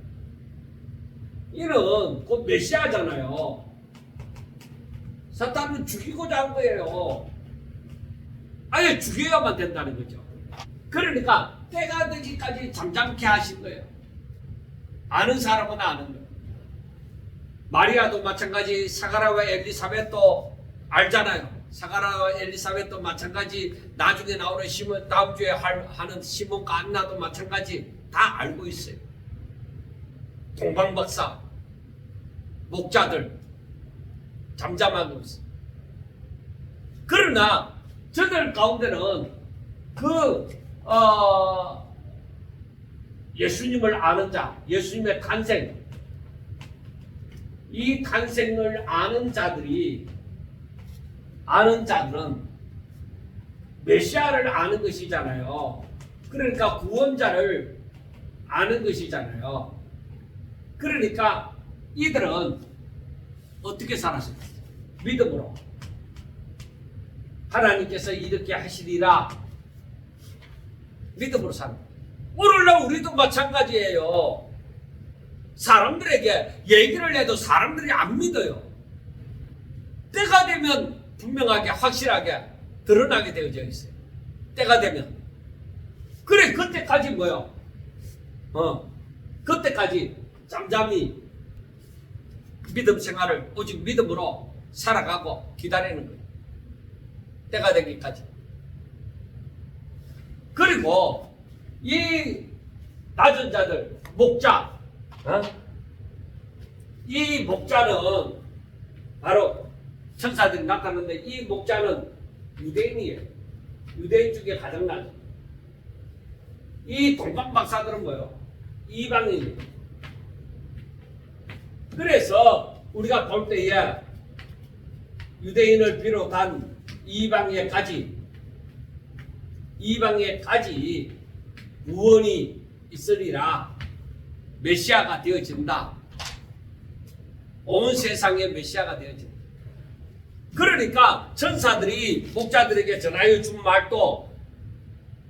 A: 이는 곧 메시아잖아요. 사탄은 죽이고자 한 거예요. 아예 죽여야만 된다는 거죠. 그러니까 때가 되기까지 잠잠케 하신 거예요. 아는 사람은 아는 거예요. 마리아도 마찬가지, 사가랴와 엘리사벳도 알잖아요. 사가랴와 엘리사벳도 마찬가지, 나중에 나오는 시몬, 다음 주에 하는 시몬과 안나도 마찬가지 다 알고 있어요. 동방박사, 목자들 잠잠하고 있어요. 그러나 저들 가운데는 예수님을 아는 자, 예수님의 탄생, 이 탄생을 아는 자들은 메시아를 아는 것이잖아요. 그러니까 구원자를 아는 것이잖아요. 그러니까 이들은 어떻게 살았어요? 믿음으로. 하나님께서 이렇게 하시리라 믿음으로 삽니다. 오늘날 우리도 마찬가지예요. 사람들에게 얘기를 해도 사람들이 안 믿어요. 때가 되면 분명하게 확실하게 드러나게 되어져 있어요. 때가 되면. 그래 그때까지 뭐요? 그때까지 잠잠히 믿음 생활을 오직 믿음으로 살아가고 기다리는 거예요. 때가 되기까지. 그리고 이 낮은 자들, 목자, 이 목자는 바로 천사들이 나타났는데 이 목자는 유대인이에요. 유대인 중에 가장 낮은. 이 동방박사들은 뭐예요? 이방인이에요. 그래서 우리가 볼 때에 유대인을 비롯한 이방에까지 구원이 있으리라. 메시아가 되어진다. 온 세상의 메시아가 되어진다. 그러니까 천사들이 목자들에게 전하여 준 말도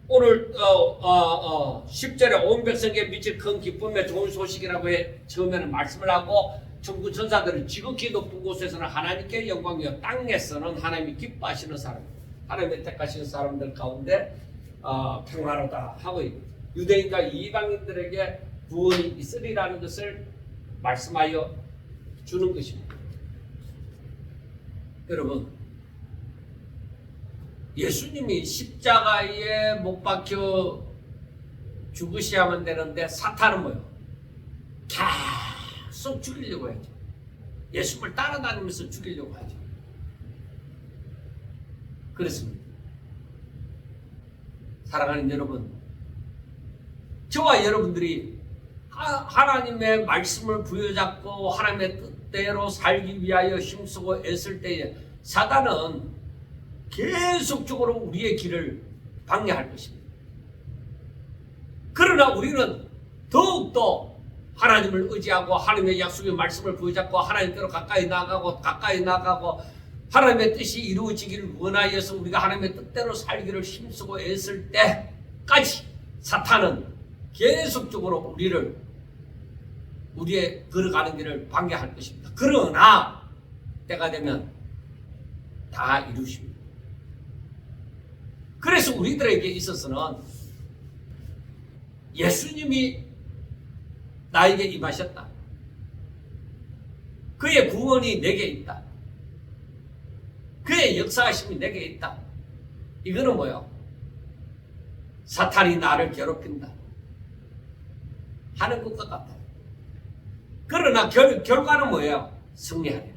A: 오늘 10절에 온 백성에게 미칠 큰 기쁨의 좋은 소식이라고 처음에는 말씀을 하고 천군 천사들은 지극히 높은 곳에서는 하나님께 영광이요 땅에서는 하나님이 기뻐하시는 사람, 하나님의 택하시는 사람들 가운데 평화로다 하고 유대인과 이방인들에게 구원이 있으리라는 것을 말씀하여 주는 것입니다. 여러분, 예수님이 십자가에 못 박혀 죽으셔야만 되는데 사탄은 뭐예요? 계속 죽이려고 하죠. 예수님을 따라다니면서 죽이려고 하죠. 그렇습니다. 사랑하는 여러분, 저와 여러분들이 하나님의 말씀을 부여잡고 하나님의 뜻대로 살기 위하여 힘쓰고 애쓸 때에 사단은 계속적으로 우리의 길을 방해할 것입니다. 그러나 우리는 더욱더 하나님을 의지하고 하나님의 약속의 말씀을 부여잡고 하나님께로 가까이 나가고 하나님의 뜻이 이루어지기를 원하여서 우리가 하나님의 뜻대로 살기를 힘쓰고 애쓸 때까지 사탄은 계속적으로 우리의 걸어가는 길을 방해할 것입니다. 그러나 때가 되면 다 이루십니다. 그래서 우리들에게 있어서는 예수님이 나에게 임하셨다. 그의 구원이 내게 있다. 그의 역사하심이 내게 있다. 이거는 뭐예요? 사탄이 나를 괴롭힌다 하는 것과 같아요. 그러나 결과는 뭐예요? 승리하리라.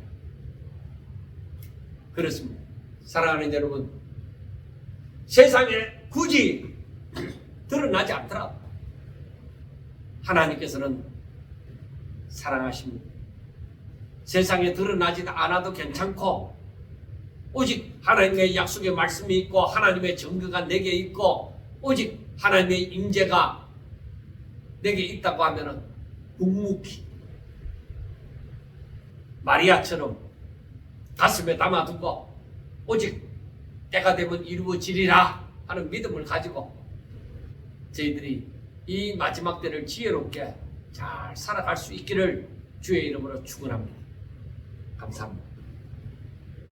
A: 그렇습니다. 사랑하는 여러분, 세상에 굳이 드러나지 않더라도 하나님께서는 사랑하십니다. 세상에 드러나지 않아도 괜찮고 오직 하나님의 약속의 말씀이 있고 하나님의 증거가 내게 있고 오직 하나님의 임재가 내게 있다고 하면은 묵묵히 마리아처럼 가슴에 담아두고 오직 때가 되면 이루어지리라 하는 믿음을 가지고 저희들이 이 마지막 때를 지혜롭게 잘 살아갈 수 있기를 주의 이름으로 축원합니다. 감사합니다.